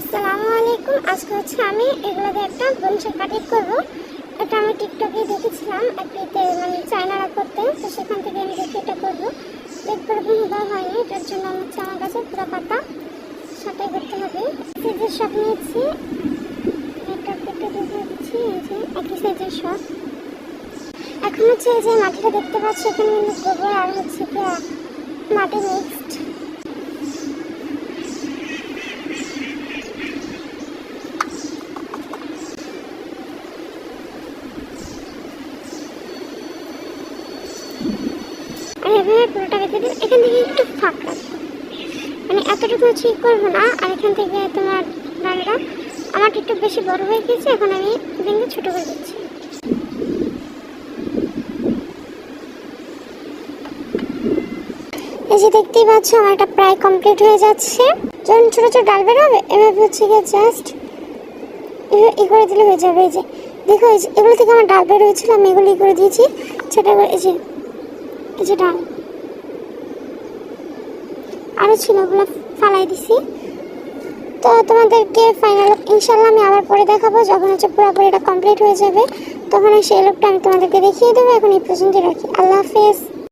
আসসালামু আলাইকুম। আজকে হচ্ছে আমি এগুলো দিয়ে একটা বংশের কাটিং করব। এটা আমি টিকটকে দেখেছিলাম একটিতে, মানে চায়নারা করতে, তো সেখান থেকে আমি দেখে এটা করবো। দেখবার কোনো হয়নি, এটার জন্য হচ্ছে আমার কাছে পুরো পাতা সাটাই করতে হবে। সাইজের সব নিয়েছি, এটা কেটে দিয়ে দিচ্ছি। এই যে একই সাইজের সব। এখন হচ্ছে এই যে মাটিটা দেখতে পাচ্ছি, এখানে কিন্তু গোবর আর হচ্ছে মাটি মিক্সড। আর এভাবে পুরোটা বেঁধে দিন। এখান থেকে একটু ফাঁক রাখবো, মানে এতটুকু ঠিক করবো না। আর এখান থেকে তোমার ডালটা আমার একটু বেশি বড় হয়ে গেছে, এখন আমি ভেঙে ছোটো করে দিচ্ছি। এই যে দেখতেই পাচ্ছ আমার এটা প্রায় কমপ্লিট হয়ে যাচ্ছে। যখন ছোটো ছোটো ডাল বের হবে এভাবে হচ্ছে গিয়ে জাস্ট ই করে দিলে হয়ে যাবে। এই যে দেখো, এই যে এগুলো থেকে আমার ডাল বের হয়েছিল, আমি এগুলো ই করে দিয়েছি সেটা। এই যে ডাল আরও ছিল, ওগুলো ফালাই দিছি। তো তোমাদেরকে ফাইনাল ইনশাল্লাহ আমি আবার পরে দেখাবো, যখন হচ্ছে পুরোপুরি এটা কমপ্লিট হয়ে যাবে তখন সেই লোকটা আমি তোমাদেরকে দেখিয়ে দেবো। এখন এই পর্যন্ত রাখি। আল্লাহ হাফেজ।